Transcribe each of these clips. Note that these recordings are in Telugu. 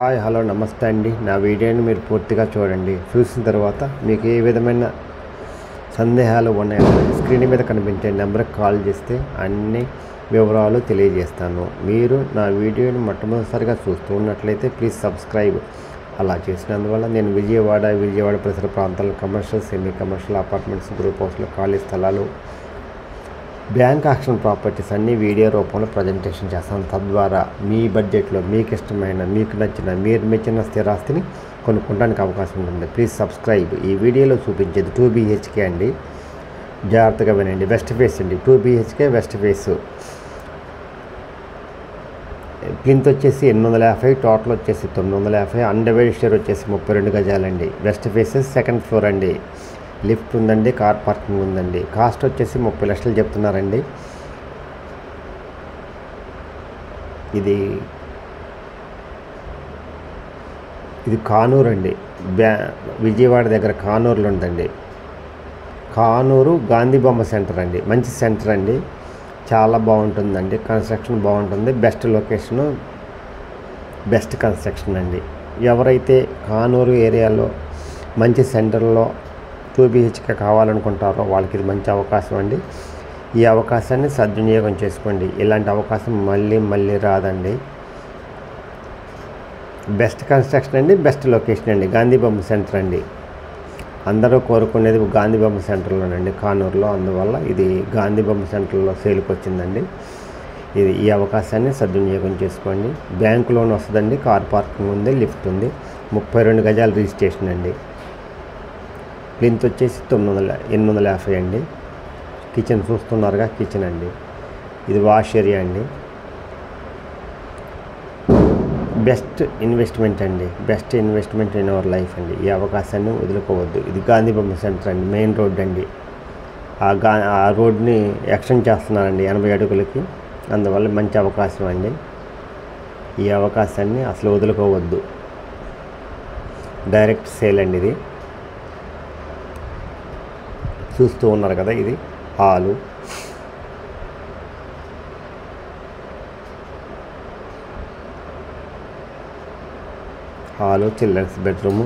హాయ్ హలో నమస్తే అండి. నా వీడియోని మీరు పూర్తిగా చూడండి. చూసిన తర్వాత మీకు ఏ విధమైన సందేహాలు ఉన్నాయో స్క్రీన్ మీద కనిపించే నెంబర్కి కాల్ చేస్తే అన్ని వివరాలు తెలియజేస్తాను. మీరు నా వీడియోని మొట్టమొదటిసారిగా చూస్తూ ఉన్నట్లయితే ప్లీజ్ సబ్స్క్రైబ్. అలా చేసినందువల్ల నేను విజయవాడ పరిసర ప్రాంతాల్లో commercial, semi commercial, apartments, group హౌస్లు, ఖాళీ స్థలాలు, బ్యాంక్ ఆక్షన్ ప్రాపర్టీస్ అన్ని వీడియో రూపంలో ప్రజెంటేషన్ చేస్తాను. తద్వారా మీ బడ్జెట్లో మీకు ఇష్టమైన, మీకు నచ్చిన, మీరు మెచ్చిన స్థిరాస్తిని కొనుక్కోవడానికి అవకాశం ఉంటుంది. Please subscribe. ఈ వీడియోలో చూపించేది 2 BHK అండి. జాగ్రత్తగా వినండి. వెస్ట్ ఫేస్ అండి. 2 BHK వెస్ట్ ఫేస్. ప్లింత్ వచ్చేసి 850, టోటల్ వచ్చేసి 950, అన్డివైడెడ్ షేర్ వచ్చేసి 32 గజాలండి. వెస్ట్ ఫేసెస్ సెకండ్ ఫ్లోర్ అండి. లిఫ్ట్ ఉందండి, కార్ పార్కింగ్ ఉందండి. కాస్ట్ వచ్చేసి 30 లక్షలు చెప్తున్నారండి. ఇది కానూరు అండి. విజయవాడ దగ్గర కానూరులో ఉందండి. కానూరు గాంధీ బొమ్మ సెంటర్ అండి. మంచి సెంటర్ అండి. చాలా బాగుంటుందండి. కన్స్ట్రక్షన్ బాగుంటుంది. బెస్ట్ లొకేషను, బెస్ట్ కన్స్ట్రక్షన్ అండి. ఎవరైతే కానూరు ఏరియాలో మంచి సెంటర్లో 2 BHK కావాలనుకుంటారో వాళ్ళకి ఇది మంచి అవకాశం అండి. ఈ అవకాశాన్ని సద్వినియోగం చేసుకోండి. ఇలాంటి అవకాశం మళ్ళీ రాదండి. బెస్ట్ కన్స్ట్రక్షన్ అండి, బెస్ట్ లొకేషన్ అండి. గాంధీ బొమ్మ సెంటర్ అండి. అందరూ కోరుకునేది గాంధీ బొమ్మ సెంటర్లోనండి, కానూరులో. అందువల్ల ఇది గాంధీ బొమ్మ సెంటర్లో సేల్కి వచ్చిందండి. ఈ అవకాశాన్ని సద్వినియోగం చేసుకోండి. బ్యాంక్ లోన్ వస్తుందండి. కార్ పార్కింగ్ ఉంది, లిఫ్ట్ ఉంది. 32 గజాల రిజిస్ట్రేషన్ అండి. ప్లింత్ వచ్చేసి 850 అండి. కిచెన్ చూస్తున్నారుగా, కిచెన్ అండి. ఇది వాష్ ఏరియా అండి. బెస్ట్ ఇన్వెస్ట్మెంట్ అండి. Best investment in our life అండి. ఈ అవకాశాన్ని వదులుకోవద్దు. ఇది గాంధీ బొమ్మ సెంటర్ అండి. మెయిన్ రోడ్ అండి. ఆ రోడ్ని ఎక్స్టెండ్ చేస్తున్నారండి 80 అడుగులకి. అందువల్ల మంచి అవకాశం అండి. ఈ అవకాశాన్ని అసలు వదులుకోవద్దు. డైరెక్ట్ సేల్ అండి. ఇది చూస్తూ ఉన్నారు కదా, ఇది హాలు, చిల్డ్రన్స్ బెడ్రూము.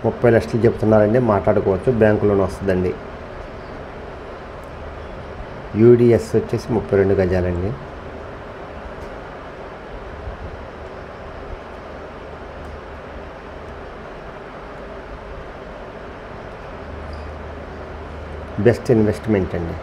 $30 లక్షలు చెప్తున్నారండి. మాట్లాడుకోవచ్చు. బ్యాంకు లోన్ వస్తుందండి. యూడిఎస్ వచ్చేసి 32 గజాలండి. బెస్ట్ ఇన్వెస్ట్మెంట్ అండి.